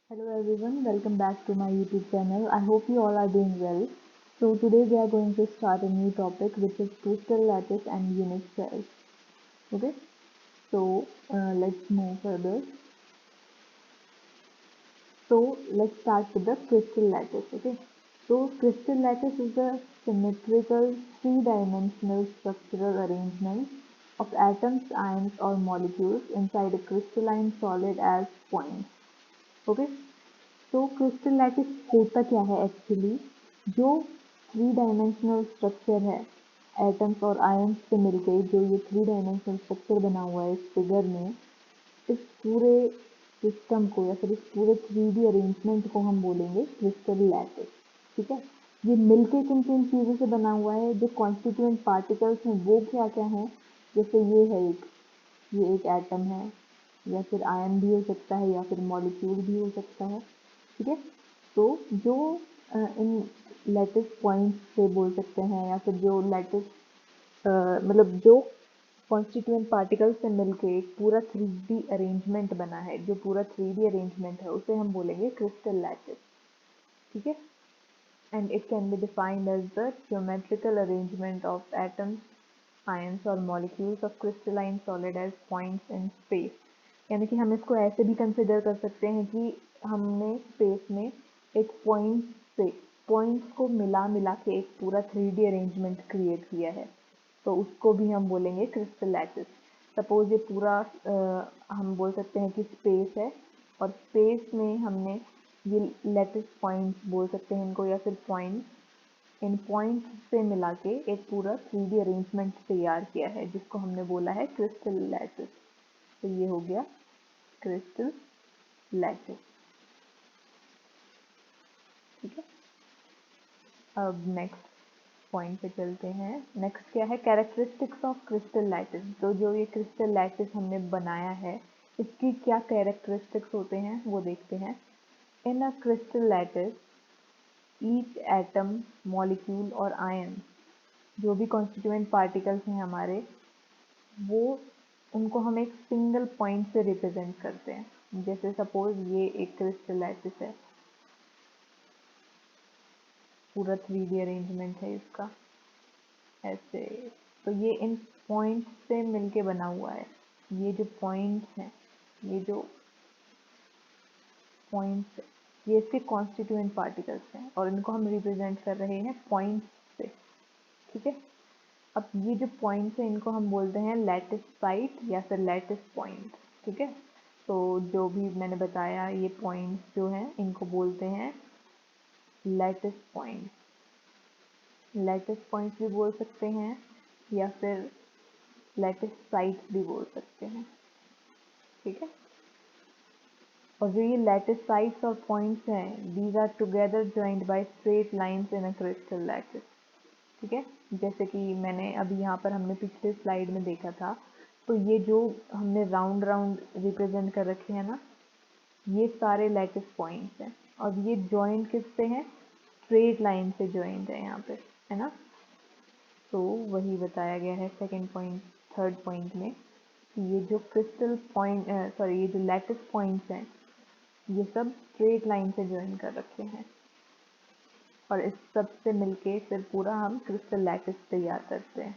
Hello everyone, welcome back to my YouTube channel. I hope you all are doing well. So today we are going to start a new topic which is crystal lattice and unit cells. Okay, so let's move further. So let's start with the crystal lattice. Okay, so crystal lattice is a symmetrical three-dimensional structural arrangement of atoms, ions or molecules inside a crystalline solid as points. Okay, तो crystal lattice होता क्या है actually? जो three dimensional structure है atoms और ions से मिलके जो ये थ्री डायमेंशनल स्ट्रक्चर बना हुआ है इस फिगर में, इस पूरे सिस्टम को या फिर इस पूरे 3D अरेंजमेंट को हम बोलेंगे क्रिस्टल लैटिस। ठीक है, ये मिलके किन किन चीज़ों से बना हुआ है, जो कॉन्स्टिट्यूएंट पार्टिकल्स हैं वो क्या क्या हैं। जैसे ये एक एटम है, या फिर आयन भी हो सकता है, या फिर मॉलिक्यूल भी हो सकता है। ठीक है, तो जो इन लैटिस पॉइंट्स से बोल सकते हैं, या फिर जो लैटिस मतलब जो कॉन्स्टिट्यूएंट पार्टिकल्स से मिलके एक पूरा 3D अरेंजमेंट बना है, जो पूरा 3D अरेंजमेंट है उसे हम बोलेंगे क्रिस्टल लैटिस। ठीक है, and it can be defined as the geometrical arrangement of atoms, ions or molecules of crystalline solid as points in space। यानी कि हम इसको ऐसे भी कंसिडर कर सकते हैं कि हमने स्पेस में एक पॉइंट्स को मिला मिला के एक पूरा 3D अरेंजमेंट क्रिएट किया है, तो उसको भी हम बोलेंगे क्रिस्टल लैटिस। सपोज ये पूरा हम बोल सकते हैं कि स्पेस है, और स्पेस में हमने ये लैटिस पॉइंट्स बोल सकते हैं इनको, या फिर पॉइंट्स, इन पॉइंट्स से मिला के एक पूरा 3D अरेंजमेंट तैयार किया है, जिसको हमने बोला है क्रिस्टल लैटिस। तो ये हो गया क्रिस्टल लैटिस। ठीक है, अब नेक्स्ट पॉइंट पे चलते हैं। नेक्स्ट क्या है, कैरेक्टरिस्टिक्स ऑफ क्रिस्टल लैटिस। तो जो ये क्रिस्टल लैटिस हमने बनाया है, इसकी क्या कैरेक्टरिस्टिक्स होते हैं वो देखते हैं। In a crystal lattice each atom, molecule और आयन, जो भी कॉन्स्टिट्यूएंट पार्टिकल्स हैं हमारे, वो उनको हम एक सिंगल पॉइंट से रिप्रेजेंट करते हैं। जैसे सपोज ये एक क्रिस्टल लैटिस है, पूरा 3D अरेंजमेंट है इसका ऐसे, तो ये इन पॉइंट्स से मिलके बना हुआ है। ये जो पॉइंट्स हैं, ये जो पॉइंट्स, ये इसके कॉन्स्टिट्यूएंट पार्टिकल्स हैं, और इनको हम रिप्रेजेंट कर रहे हैं पॉइंट्स से। ठीक है, अब ये जो पॉइंट्स हैं इनको हम बोलते हैं लैटिस साइट या फिर लैटिस पॉइंट। ठीक है, तो जो भी मैंने बताया, ये पॉइंट्स जो हैं इनको बोलते हैं लैटिस पॉइंट। लैटिस पॉइंट्स भी बोल सकते हैं, या फिर लैटिस साइट्स भी बोल सकते हैं। ठीक है, और जो ये लैटिस साइट्स और पॉइंट्स हैं, these are together joined by straight lines in a crystal lattice. ठीक है, जैसे कि मैंने अभी यहाँ पर हमने पिछले स्लाइड में देखा था, तो ये जो हमने राउंड राउंड रिप्रेजेंट कर रखे हैं ना, ये सारे लैटिस पॉइंट्स हैं, और ये जॉइंट किससे हैं, स्ट्रेट लाइन से जॉइंट है यहाँ पे, है ना। तो वही बताया गया है सेकंड पॉइंट, थर्ड पॉइंट में, कि ये जो क्रिस्टल पॉइंट ये जो लैटिस पॉइंट्स हैं, ये सब स्ट्रेट लाइन से ज्वाइन कर रखे हैं, और इस सब से मिलके फिर पूरा हम क्रिस्टल लैटिस तैयार करते हैं।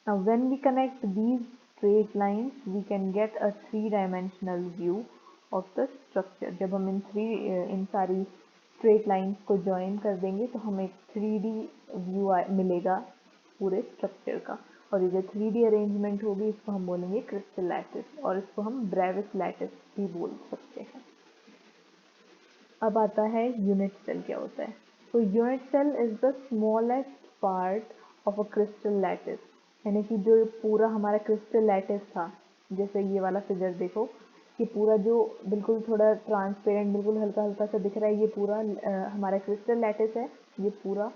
Now when we connect these straight lines, we can get a three-dimensional view of the structure। जब हम इन सारी स्ट्रेट लाइंस को ज्वाइन कर देंगे तो हमें 3D व्यू मिलेगा पूरे स्ट्रक्चर का, और ये जो 3D अरेंजमेंट होगी इसको हम बोलेंगे क्रिस्टल लैटिस, और इसको हम ब्रेविस लैटिस भी बोल सकते हैं। अब आता है यूनिट सेल क्या होता है। तो unit cell is the smallest part of a crystal lattice, यानी कि जो पूरा हमारा क्रिस्टल लैटिस था, जैसे ये वाला फिगर देखो कि पूरा जो बिल्कुल थोड़ा ट्रांसपेरेंट, बिल्कुल हल्का हल्का सा दिख रहा है, ये पूरा हमारा क्रिस्टल लैटिस है। ये पूरा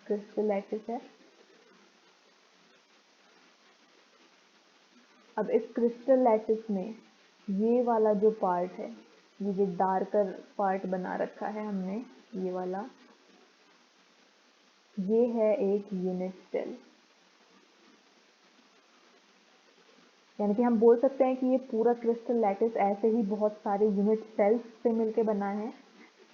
क्रिस्टल लैटिस है। अब इस क्रिस्टल लैटिस में ये वाला जो पार्ट है, ये जो डार्कर पार्ट बना रखा है हमने, ये वाला, ये है एक यूनिट सेल। यानी कि हम बोल सकते हैं कि ये पूरा क्रिस्टल लैटिस ऐसे ही बहुत सारे यूनिट सेल्स से मिलके बना है।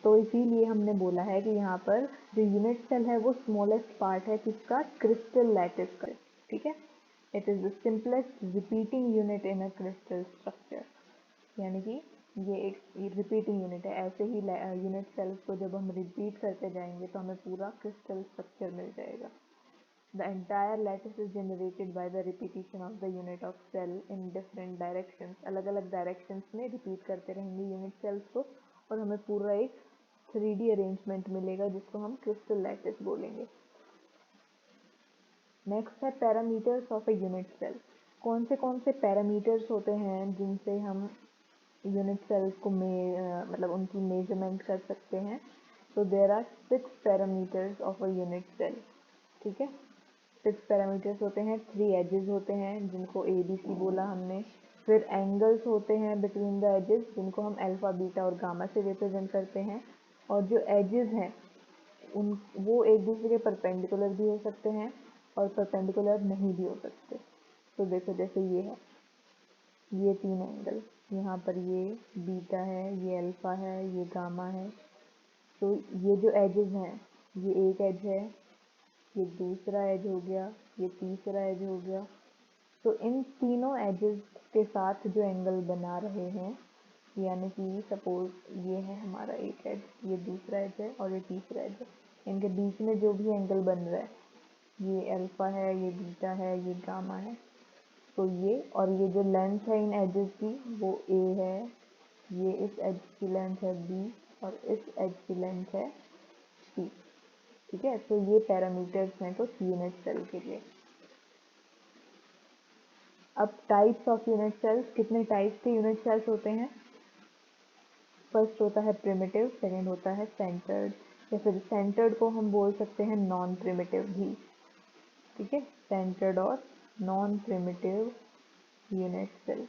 तो इसीलिए हमने बोला है कि यहाँ पर जो यूनिट सेल है वो स्मॉलेस्ट पार्ट है किसका, क्रिस्टल लैटिस का, ठीक है। It is the simplest repeating unit in a crystal structure, यानी कि ये एक रिपीटिंग यूनिट है। ऐसे ही यूनिट सेल्स को जब हम रिपीट करते जाएंगे तो हमें पूरा क्रिस्टल स्ट्रक्चर मिल जाएगा। The entire lattice is generated by the repetition of the unit of cell in different directions. अलग अलग directions में repeat करते रहेंगे unit cells को और हमें पूरा एक 3D arrangement मिलेगा जिसको हम crystal lattice बोलेंगे। Next है parameters of a unit cell. कौन से parameters होते हैं जिनसे हम unit cells को मतलब उनकी measurement कर सकते हैं। तो there are 6 parameters of a unit cell, ठीक है। 6 पैरामीटर्स होते हैं। 3 एजेस होते हैं जिनको ABC बोला हमने। फिर एंगल्स होते हैं बिटवीन द एजेस जिनको हम अल्फा, बीटा और गामा से रिप्रेजेंट करते हैं। और जो एजेस हैं वो एक दूसरे के परपेंडिकुलर भी हो सकते हैं और परपेंडिकुलर नहीं भी हो सकते। तो देखो जैसे ये है, ये 3 एंगल, यहाँ पर ये बीटा है, ये अल्फा है, ये गामा है। तो ये जो एजेस हैं, ये एक एज है, ये दूसरा एज हो गया, ये तीसरा एज हो गया। तो इन तीनों एजेस के साथ जो एंगल बना रहे हैं, यानी कि सपोज ये है हमारा एक एज, ये दूसरा एज है और ये तीसरा एज है, इनके बीच में जो भी एंगल बन रहा है, ये अल्फा है, ये बीटा है, ये गामा है। तो ये और ये जो लेंथ है इन एजेस की वो A है, ये इस एज की लेंथ है B और इस एज की लेंथ है C, ठीक है। तो ये पैरामीटर्स हैं तो यूनिट सेल के लिए। अब टाइप्स ऑफ यूनिट सेल्स, कितने टाइप्स के यूनिट सेल्स होते हैं। फर्स्ट होता है प्रिमिटिव, सेकंड होता है सेंटर्ड, या फिर सेंटर्ड को हम बोल सकते हैं नॉन प्रिमिटिव भी, ठीक है। सेंटर्ड और नॉन प्रिमिटिव यूनिट सेल।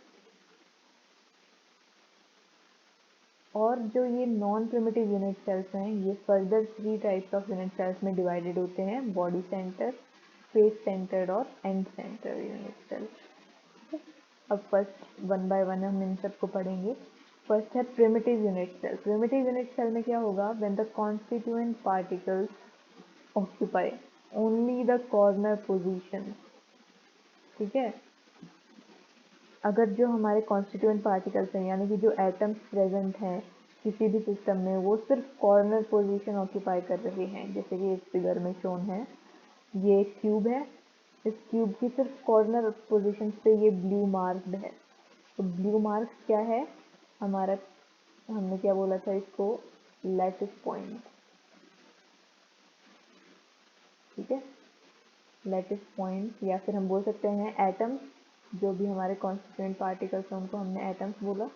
और जो ये नॉन प्रिमिटिव यूनिट सेल्स हैं ये further 3 types of unit cells में डिवाइडेड होते हैं, बॉडी सेंटर, फेस सेंटर्ड और एंड सेंटर यूनिट सेल। अब फर्स्ट 1 बाय 1 हम इन सबको पढ़ेंगे। फर्स्ट है primitive unit cell. Primitive unit cell में क्या होगा, when the constituent particles occupy only the corner position, ठीक है। अगर जो हमारे कॉन्स्टिट्यूएंट पार्टिकल्स हैं यानी कि जो एटम्स प्रेजेंट हैं किसी भी सिस्टम में वो सिर्फ कॉर्नर पोजीशन ऑक्यूपाई कर रहे हैं, जैसे कि इस फिगर में शोन है, ये एक क्यूब है, इस क्यूब की सिर्फ कॉर्नर पोजीशन पे ये ब्लू मार्क्ड है। तो ब्लू मार्क्स क्या है हमारा, हमने क्या बोला था इसको, लैटिस पॉइंट, ठीक है। लैटिस पॉइंट, या फिर हम बोल सकते हैं एटम्स, जो भी हमारे कॉन्स्टिट्यूएंट पार्टिकल्स हैं उनको हमने एटम्स बोला।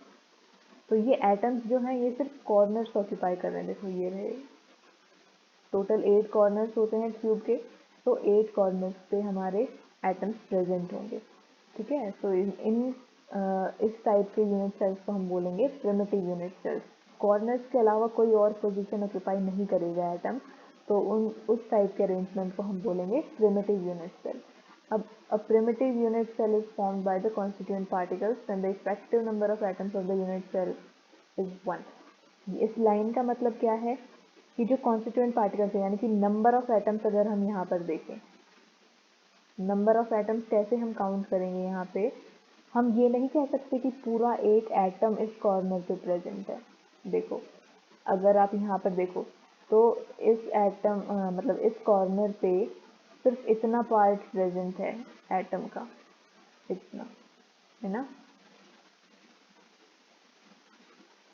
तो ये एटम्स जो हैं ये सिर्फ कॉर्नर्स ऑक्यूपाई कर रहे हैं। देखो ये रहे, टोटल 8 कॉर्नर्स होते हैं क्यूब के, तो 8 कॉर्नर्स पे हमारे एटम्स प्रेजेंट होंगे, ठीक है। तो इस टाइप के यूनिट सेल्स को हम बोलेंगे प्रिमिटिव यूनिट सेल्स। कॉर्नर्स के अलावा कोई और पोजीशन ऑक्यूपाई नहीं करेगा एटम, तो उस टाइप के अरेंजमेंट को हम बोलेंगे प्रिमिटिव यूनिट सेल। अब a primitive unit cell is formed by the constituent particles when the effective number of atoms of the unit cell is 1। इस लाइन का मतलब क्या है कि जो कॉन्स्टिट्यूएंट पार्टिकल्स है यानी कि नंबर ऑफ एटम्स, अगर हम यहाँ पर देखें नंबर ऑफ एटम्स कैसे हम काउंट करेंगे, यहाँ पे हम ये नहीं कह सकते कि पूरा एक एटम इस कॉर्नर पे प्रेजेंट है। देखो अगर आप यहाँ पर देखो तो इस एटम मतलब इस कॉर्नर पे सिर्फ इतना पार्ट प्रेजेंट है एटम का, इतना है ना।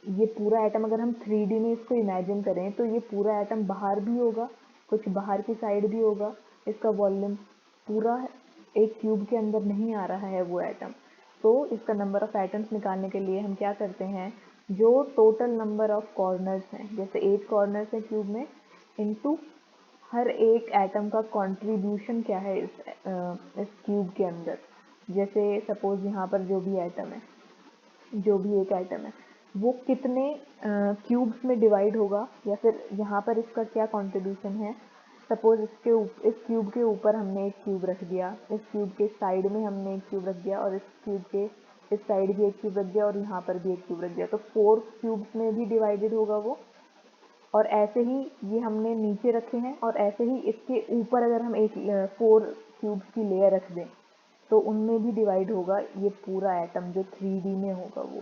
ये पूरा एटम अगर हम 3D में इसको इमेजिन करें तो ये पूरा एटम बाहर भी होगा, कुछ बाहर की साइड भी होगा, इसका वॉल्यूम पूरा एक क्यूब के अंदर नहीं आ रहा है वो एटम। तो इसका नंबर ऑफ एटम्स निकालने के लिए हम क्या करते हैं, जो टोटल नंबर ऑफ कॉर्नर्स हैं, जैसे 8 कॉर्नर्स हैं क्यूब में, इनटू हर एक एटम का कंट्रीब्यूशन क्या है इस क्यूब के अंदर। जैसे सपोज यहाँ पर जो भी एटम है, जो भी एक एटम है वो कितने क्यूब्स में डिवाइड होगा, या फिर यहाँ पर इसका क्या कंट्रीब्यूशन है, सपोज इस क्यूब के ऊपर हमने एक क्यूब रख दिया, इस क्यूब के साइड में हमने एक क्यूब रख दिया, और इस क्यूब के इस साइड भी एक क्यूब रख दिया, और यहाँ पर भी एक क्यूब रख दिया, तो 4 क्यूब्स में भी डिवाइडेड होगा वो। और ऐसे ही ये हमने नीचे रखे हैं, और ऐसे ही इसके ऊपर अगर हम एक 4 क्यूब्स की लेयर रख दें तो उनमें भी डिवाइड होगा ये पूरा एटम जो 3D में होगा वो।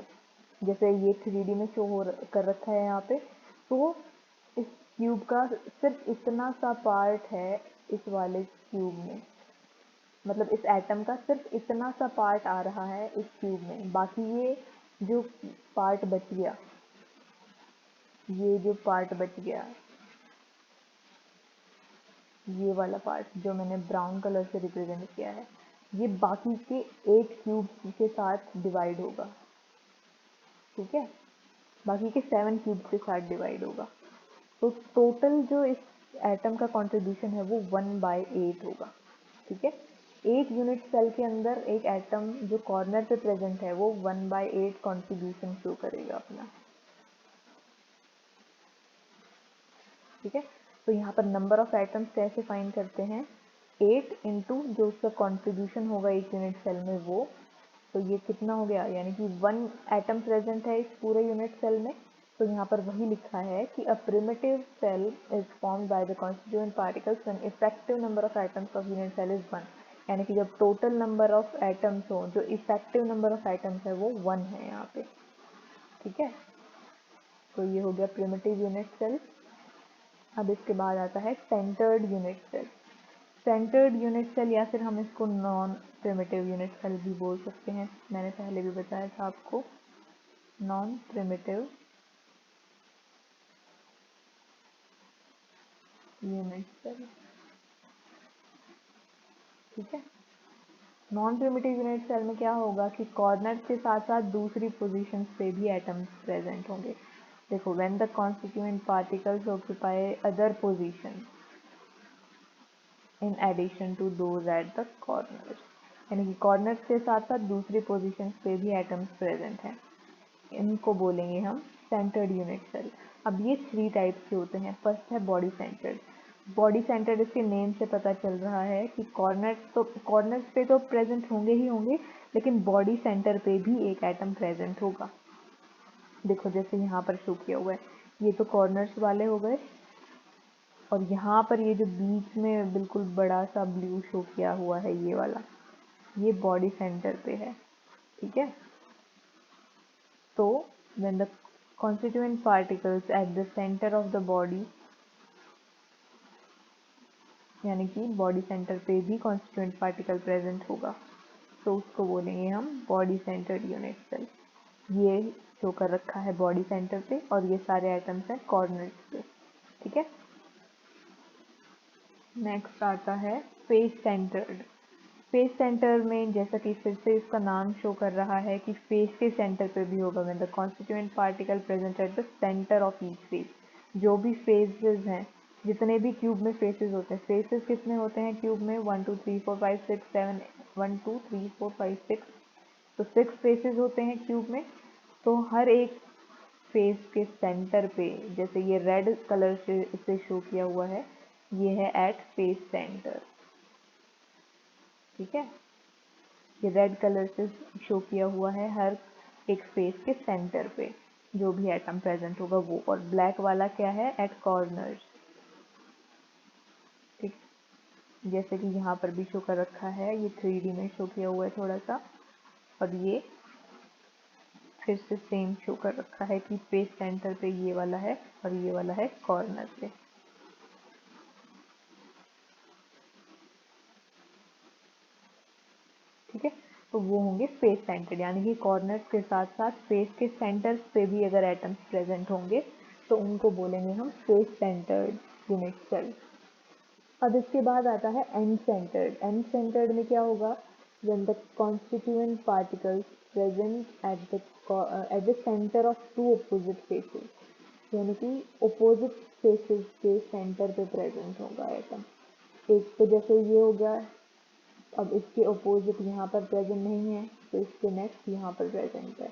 जैसे ये 3D में शो हो कर रखा है यहाँ पे, तो इस क्यूब का सिर्फ इतना सा पार्ट है इस वाले क्यूब में, मतलब इस एटम का सिर्फ इतना सा पार्ट आ रहा है इस क्यूब में। बाकी ये जो पार्ट बच गया, ये जो पार्ट बच गया, ये वाला पार्ट जो मैंने ब्राउन कलर से रिप्रेजेंट किया है, ये बाकी के 8 क्यूब के साथ डिवाइड होगा। ठीक है, बाकी के 7 क्यूब के साथ डिवाइड होगा। तो टोटल जो इस एटम का कंट्रीब्यूशन है वो 1/8 होगा। ठीक है, एक यूनिट सेल के अंदर एक एटम जो कॉर्नर पे प्रेजेंट है वो 1/8 कंट्रीब्यूशन शो करेगा अपना। ठीक है, तो यहाँ पर नंबर ऑफ एटम्स कैसे फाइंड करते हैं, 8 इंटू जो उसका कंट्रीब्यूशन होगा एक यूनिट सेल में वो, तो ये कितना हो गया, यानी कि 1 एटम प्रेजेंट है इस पूरे यूनिट सेल में। तो यहाँ पर वही लिखा है कि a primitive cell is formed by the constituent particles when effective number of atoms of unit cell is 1, यानी कि जब टोटल नंबर ऑफ एटम्स हो, जो इफेक्टिव नंबर ऑफ एटम्स है वो 1 है यहाँ पे। ठीक है, तो ये हो गया प्रिमिटिव यूनिट सेल। अब इसके बाद आता है centered unit cell. Centered unit cell या फिर हम इसको नॉन प्रिमिटिव यूनिट सेल भी बोल सकते हैं, मैंने पहले भी बताया था आपको, नॉन प्रिमिटिव यूनिट सेल। ठीक है, नॉन प्रिमिटिव यूनिट सेल में क्या होगा कि कॉर्नर के साथ साथ दूसरी पोजीशंस पे भी एटम्स प्रेजेंट होंगे। देखो, when the constituent particles occupy other position in addition to those at the corner, यानी कि कॉर्नर के साथ साथ दूसरी पोजीशंस पे भी एटम्स प्रेजेंट हैं, इनको बोलेंगे हम सेंटर्ड यूनिट सेल। अब ये 3 टाइप्स के होते हैं। फर्स्ट है बॉडी सेंटर्ड। बॉडी सेंटर्ड इसके नेम से पता चल रहा है कि कॉर्नर्स पे तो प्रेजेंट होंगे ही होंगे, लेकिन बॉडी सेंटर पे भी एक एटम प्रेजेंट होगा। देखो, जैसे यहाँ पर शो किया हुआ है, ये तो कॉर्नर्स वाले हो गए, और यहाँ पर ये जो बीच में बिल्कुल बड़ा सा ब्लू शो किया हुआ है ये वाला, ये बॉडी सेंटर पे है। ठीक है, तो when the constituent particles at the center of the body, यानी कि बॉडी सेंटर पे भी कॉन्स्टिट्यूएंट पार्टिकल प्रेजेंट होगा, तो उसको बोलेंगे हम बॉडी सेंटर्ड यूनिट सेल। ये शो कर रखा है बॉडी सेंटर पे, और ये सारे एटम्स हैं कॉर्नर्स पे। ठीक है, नेक्स्ट आता है फेस सेंटर्ड। फेस सेंटर में जैसा कि फिर से इसका नाम शो कर रहा है कि फेस के सेंटर पे भी होगा, when the constituent particle present at the centre of each face. जो भी फेसेस हैं, जितने भी क्यूब में फेसेस होते हैं, फेसेस कितने होते हैं क्यूब में, 1 2 3 4 5 6 7 1 2 3 4 5 6, तो 6 फेसेस होते हैं क्यूब में। तो हर एक फेस के सेंटर पे, जैसे ये रेड कलर से इसे शो किया हुआ है, ये है एट फेस सेंटर। ठीक है, ये रेड कलर से शो किया हुआ है हर एक फेस के सेंटर पे जो भी एटम प्रेजेंट होगा वो, और ब्लैक वाला क्या है, एट कॉर्नर्स। ठीक, जैसे कि यहाँ पर भी शो कर रखा है, ये 3D में शो किया हुआ है थोड़ा सा, और ये फिर से सेम शो कर रखा है कि फेस सेंटर पे ये वाला है और ये वाला है कॉर्नर पे। ठीक है, तो वो होंगे फेस सेंटर्ड, यानी कि कॉर्नर्स के साथ साथ फेस के सेंटर्स पे भी अगर एटम्स प्रेजेंट होंगे तो उनको बोलेंगे हम फेस सेंटर्ड यूनिट सेल। अब इसके बाद आता है एंड सेंटर्ड। एंड सेंटर्ड में क्या होगा, when the constituent particles present at the centre of 2 opposite faces, यानी कि अपोजिट फेसेस के सेंटर पे प्रेजेंट होगा एटम। एक तो जैसे ये हो गया, अब इसके अपोजिट यहाँ पर प्रेजेंट नहीं है, तो इसके नेक्स्ट यहाँ पर प्रेजेंट है।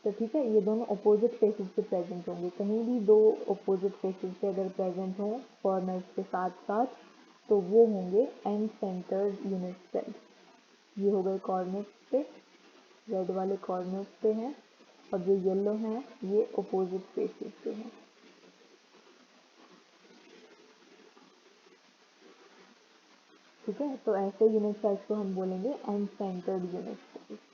तो ठीक है, ये दोनों अपोजिट फेसेस पे प्रेजेंट होंगे। कहीं भी 2 अपोजिट फेसेस पे अगर प्रेजेंट हों कॉर्नर्स के साथ साथ, तो वो होंगे एंड सेंटर्ड यूनिट सेल्स। ये हो गए कॉर्नर्स पे, रेड वाले कॉर्नर्स पे हैं, और जो येलो हैं ये अपोजिट फेसेस पे हैं। ठीक है, तो ऐसे यूनिट सेल्स को हम बोलेंगे end centered unit cells.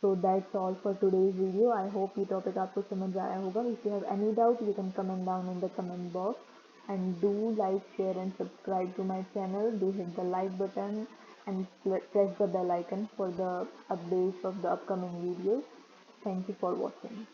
So that's all for today's video. I hope ये टॉपिक आपको समझ आया होगा. If you have any doubt, you can comment down in the comment box. And do like, share and subscribe to my channel. Do hit the like button and press the bell icon for the updates of the upcoming videos. Thank you for watching.